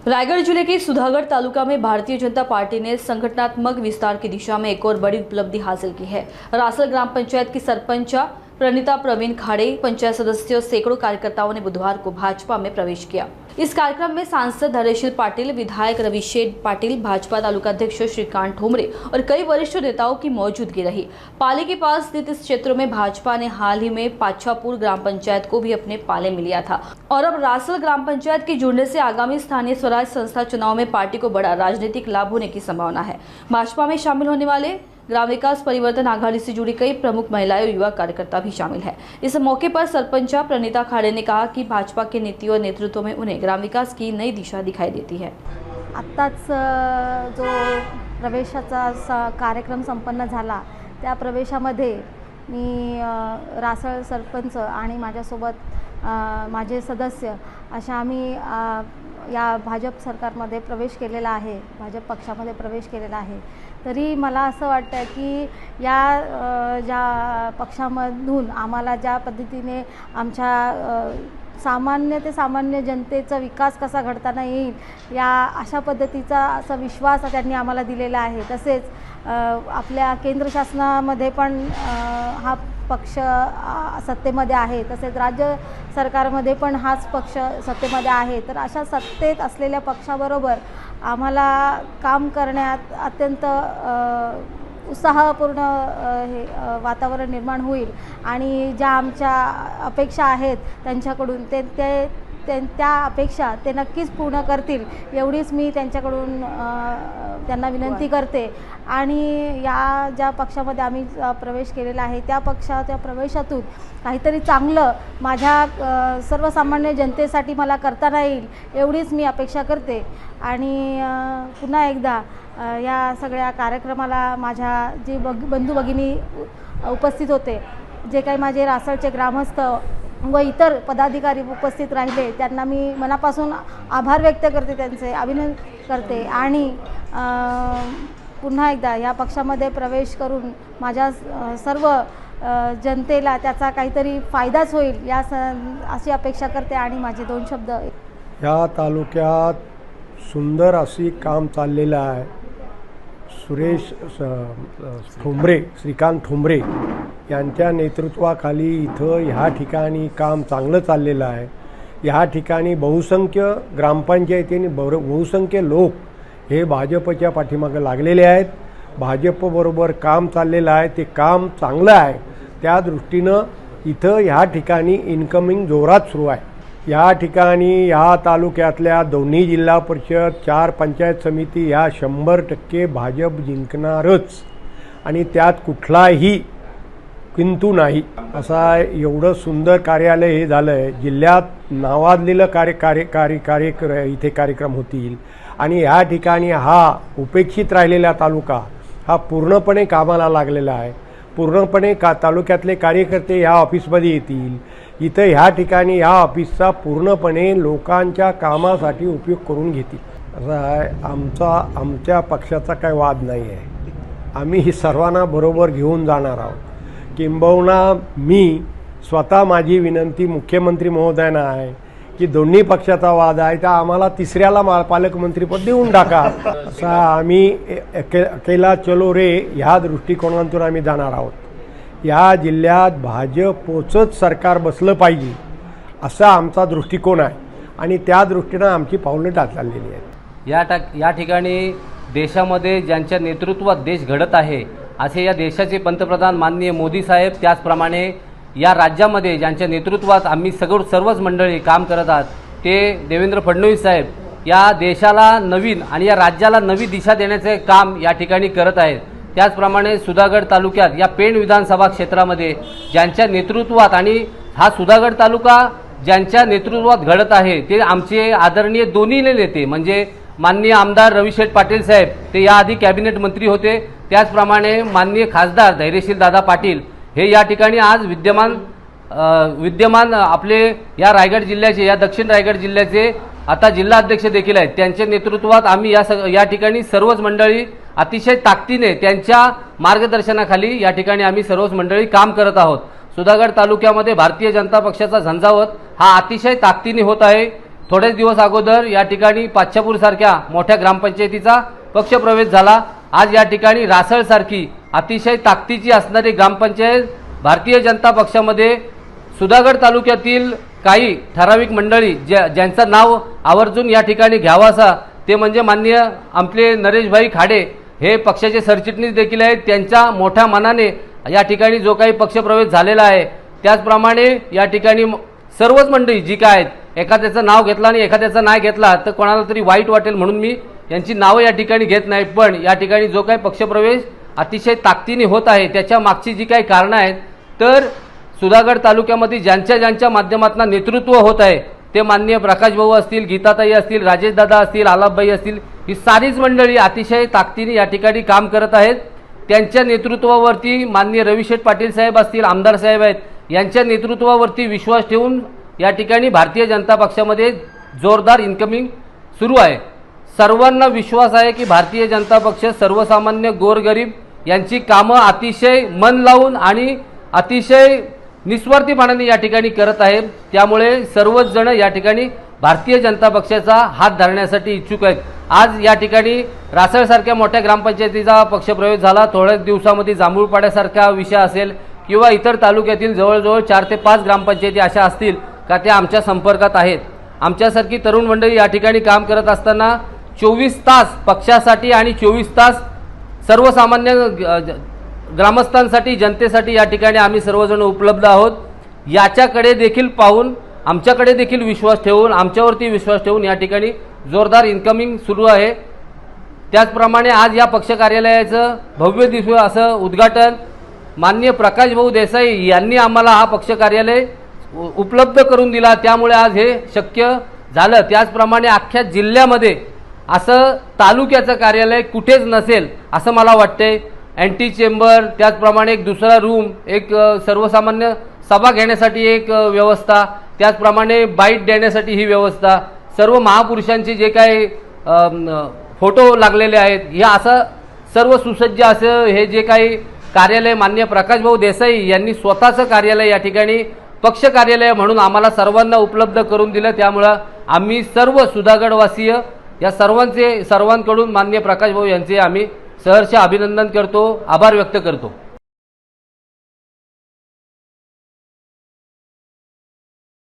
रायगढ़ जिले के सुधागढ़ तालुका में भारतीय जनता पार्टी ने संगठनात्मक विस्तार की दिशा में एक और बड़ी उपलब्धि हासिल की है। रासल ग्राम पंचायत की सरपंच प्रणीता प्रवीण खाड़े, पंचायत सदस्यों सैकड़ों कार्यकर्ताओं ने बुधवार को भाजपा में प्रवेश किया। इस कार्यक्रम में सांसद धैर्यशील पाटिल, विधायक रविशेठ पाटिल, भाजपा तालुका अध्यक्ष श्रीकांत ठोमरे और कई वरिष्ठ नेताओं की मौजूदगी रही। पाली के पास स्थित इस क्षेत्र में भाजपा ने हाल ही में पाछापुर ग्राम पंचायत को भी अपने पाले में लिया था और अब रासल ग्राम पंचायत के जुड़ने से आगामी स्थानीय स्वराज संस्था चुनाव में पार्टी को बड़ा राजनीतिक लाभ होने की संभावना है। भाजपा में शामिल होने वाले ग्राम विकास परिवर्तन आघाड़ी से जुड़ी कई प्रमुख महिलाएं और युवा कार्यकर्ता भी शामिल हैं। इस मौके पर सरपंच प्रणीता खाड़े ने कहा कि भाजपा के नीति और नेतृत्व में उन्हें ग्राम विकास की नई दिशा दिखाई देती है। आत्ताच जो प्रवेशाचा कार्यक्रम संपन्न झाला त्या प्रवेशामध्ये मी रासळ सरपंच आणि माझ्यासोबत माझे सदस्य अशा आम्ही या भाजप सरकारमध्ये प्रवेश केलेला आहे, भाजप पक्षामध्ये प्रवेश केलेला आहे। तरी मला असं वाटतं की या ज्या पक्षामधून आम्हाला ज्या पद्धतीने आमच्या सामान्य ते सामान्य जनतेचा विकास कसा घडताना येईल या अशा पद्धतीचा असा विश्वास त्यांनी आम्हाला दिलेला आहे। तसेच आपल्या केंद्र शासनामध्ये पण हा पक्ष सत्तेमध्ये आहे, तसेच राज्य सरकारमध्ये पण हाच पक्ष सत्तेमध्ये आहे। तर अशा सत्तेत असलेल्या पक्षाबरोबर आम्हाला काम करण्यात अत्यंत उत्साहपूर्ण हे वातावरण निर्माण होईल आणि ज्या आमच्या अपेक्षा आहेत त्यांच्याकडून त्या अपेक्षा ते नक्कीच पूर्ण करतील एवढीच मी त्यांच्याकडून त्यांना विनंती करते। आणि या ज्या पक्षामध्ये आम्ही प्रवेश केलेला आहे त्या पक्षाच्या प्रवेशातून काहीतरी चांगलं माझ्या सर्वसामान्य जनतेसाठी मला करता येईल एवढीच मी अपेक्षा करते। आणि पुन्हा एकदा या सगळ्या कार्यक्रमाला माझ्या जे बंधू भगिनी उपस्थित होते, जे काही माझे रासळचे ग्रामस्थ व इतर पदाधिकारी उपस्थित राहिले त्यांना मी मनापासून आभार व्यक्त करते, त्यांचे अभिनंदन करते। आणि पुन्हा एकदा या पक्षामध्ये प्रवेश करून माझ्या सर्व जनतेला त्याचा काहीतरी फायदाच होईल या अशी अपेक्षा करते। आणि माझे दोन शब्द या तालुक्यात सुंदर अशी काम चाललेलं आहे। सुरेश ठोंबरे, श्रीकांत ठोंबरे यांच्या नेतृत्वाखाली इथं ह्या ठिकाणी काम चांगलं चाललेलं आहे। ह्या ठिकाणी बहुसंख्य ग्रामपंचायतीने बहुसंख्य लोक हे भाजपच्या पाठीमागे लागलेले आहेत। भाजपबरोबर काम चाललेलं आहे, ते काम चांगलं आहे। त्या दृष्टीनं इथं ह्या ठिकाणी इन्कमिंग जोरात सुरू आहे। या ठिकाणी ह्या तालुक्यातल्या दोन्ही जिल्हा परिषद 4 पंचायत समिती ह्या 100% भाजप जिंकणारच आणि त्यात कुठलाही किंतु नाही। असा एवढं सुंदर कार्यालय हे झालं आहे। जिल्ह्यात नावाजलेलं इथे कार्यक्रम होतील आणि ह्या ठिकाणी हा उपेक्षित राहिलेला तालुका हा पूर्णपणे कामाला लागलेला आहे। पूर्णपणे तालुक्यातले कार्यकर्ते ह्या ऑफिसमध्ये येतील। इथं ह्या ठिकाणी ह्या ऑफिसचा पूर्णपणे लोकांच्या कामासाठी उपयोग करून घेतील। असं आहे, आमच्या पक्षाचा काही वाद नाही आहे। आम्ही ही सर्वांना बरोबर घेऊन जाणार आहोत। किंबहुना मी स्वतः माझी विनंती मुख्यमंत्री महोदयांना आहे की दोन्ही पक्षाचा वाद आहे तर आम्हाला तिसऱ्याला पालकमंत्रीपद देऊन टाका। असा आम्ही अकेला चलो रे ह्या दृष्टिकोनातून आम्ही जाणार आहोत। या जिल्ह्यात भाजपचंच सरकार बसलं पाहिजे असा आमचा दृष्टिकोन आहे आणि त्या दृष्टीनं आमची पावलं टाकलेली आहेत। या ठिकाणी देशामध्ये ज्यांच्या नेतृत्वात देश घडत आहे असे या देशाचे पंतप्रधान माननीय मोदी साहेब, त्याचप्रमाणे या राज्यामध्ये ज्यांच्या नेतृत्वात आम्ही सर्वच मंडळी काम करत आहात ते देवेंद्र फडणवीस साहेब या देशाला नवीन आणि या राज्याला नवी दिशा देण्याचे काम या ठिकाणी करत आहेत। त्याचप्रमाणे सुधागड तालुक्यात या पेण विधानसभा क्षेत्रामध्ये ज्यांच्या नेतृत्वात आणि हा सुधागड तालुका ज्यांच्या नेतृत्वात घडत आहे ते आमचे आदरणीय दोन्ही नेते म्हणजे माननीय आमदार रविशेठ पाटील साहेब, ते याआधी कॅबिनेट मंत्री होते। त्याचप्रमाणे माननीय खासदार धैर्यशील दादा पाटील हे या ठिकाणी आज विद्यमान आपले या रायगड जिल्ह्याचे, या दक्षिण रायगड जिल्ह्याचे आता जिल्हा अध्यक्ष देखील आहेत। त्यांच्या नेतृत्वात आम्ही या ठिकाणी सर्वच मंडळी अतिशय ताकदीने त्यांच्या मार्गदर्शनाखाली या ठिकाणी आम्ही सर्वच मंडळी काम करत आहोत। सुधागड तालुक्यामध्ये भारतीय जनता पक्षाचा झंझावत हा अतिशय ताकदीने होत आहे। थोडेच दिवस अगोदर या ठिकाणी पाच्छापूरसारख्या मोठ्या ग्रामपंचायतीचा पक्षप्रवेश झाला। आज या ठिकाणी रासळसारखी अतिशय ताकदीची असणारी ग्रामपंचायत भारतीय जनता पक्षामध्ये सुधागड तालुक्यातील काही ठराविक मंडळी ज्यांचं नाव आवर्जून या ठिकाणी घ्यावं असा ते म्हणजे माननीय आपले नरेशभाई खाडे हे पक्षाचे सरचिटणीस देखील आहेत। त्यांच्या मोठ्या मनाने या ठिकाणी जो काही पक्षप्रवेश झालेला आहे, त्याचप्रमाणे या ठिकाणी सर्वच मंडळी जी काय आहेत, एखाद्याचं नाव घेतलं आणि एखाद्याचं नाही घेतला तर कोणाला तरी वाईट वाटेल म्हणून मी यांची नावं या ठिकाणी घेत नाही। पण या ठिकाणी जो काही पक्षप्रवेश अतिशय ताकदीने होत आहे त्याच्या मागची जी काही कारणं आहेत, तर सुधागड तालुक्यामध्ये ज्यांच्या माध्यमातून नेतृत्व होत आहे ते माननीय प्रकाश भाऊ असतील, गीताताई असतील, राजेश दादा असतील, आलापबाई असतील, ही सारीच मंडळी अतिशय ताकदीने या ठिकाणी काम करत आहेत। त्यांच्या नेतृत्वावरती माननीय रविशेठ पाटील साहेब असतील, आमदार साहेब आहेत, यांच्या नेतृत्वावरती विश्वास ठेवून या ठिकाणी भारतीय जनता पक्षामध्ये जोरदार इन्कमिंग सुरू आहे। सर्वांना विश्वास आहे की भारतीय जनता पक्ष सर्वसामान्य गोरगरीब यांची कामं अतिशय मन लावून आणि अतिशय निस्वार्थीपणाने या ठिकाणी करत आहे। त्यामुळे सर्वच जण या ठिकाणी भारतीय जनता पक्षाचा हात धरण्यासाठी इच्छुक आहेत। आज या ठिकाणी रासळसारख्या मोठ्या ग्रामपंचायतीचा पक्षप्रवेश झाला। थोड्याच दिवसामध्ये जांभूळपाड्यासारखा विषय असेल किंवा इतर तालुक्यातील जवळजवळ 4 ते 5 ग्रामपंचायती अशा असतील का त्या आमच्या संपर्कात आहेत। आमच्यासारखी तरुण मंडळी या ठिकाणी काम करत असताना 24 तास पक्षासाठी आणि 24 तास सर्वसामान्य ग्रामस्थांसाठी, जनतेसाठी या ठिकाणी आम्ही सर्वजण उपलब्ध आहोत। याच्याकडे देखील पाहून, आमच्याकडे देखील विश्वास ठेवून, आमच्यावरती विश्वास ठेवून या ठिकाणी जोरदार इन्कमिंग सुरू आहे। त्याचप्रमाणे आज या पक्ष कार्यालयाचं भव्य दिव्य असं उद्घाटन माननीय प्रकाश भाऊ देसाई यांनी आम्हाला हा पक्ष कार्यालय उपलब्ध करून दिला, त्यामुळे आज हे शक्य झालं। त्याचप्रमाणे अख्ख्या जिल्ह्यामध्ये असं तालुक्याचं कार्यालय कुठेच नसेल असं मला वाटते। अँटी चेंबर, त्याचप्रमाणे एक दुसरा रूम, एक सर्वसामान्य सभा घेण्यासाठी एक व्यवस्था, त्याचप्रमाणे बाईट देण्यासाठी ही व्यवस्था, सर्व महापुरुषांचे जे काही फोटो लागलेले आहेत, या असं सर्व सुसज्ज असं हे जे काही कार्यालय माननीय प्रकाश भाऊ देसाई यांनी स्वतःचं कार्यालय या ठिकाणी पक्ष कार्यालय म्हणून आम्हाला सर्वांना उपलब्ध करून दिलं। त्यामुळं आम्ही सर्व सुधागडवासीय या सर्वांकडून माननीय प्रकाश भाऊ यांचे आम्ही सहर्ष अभिनंदन करतो, आभार व्यक्त करतो।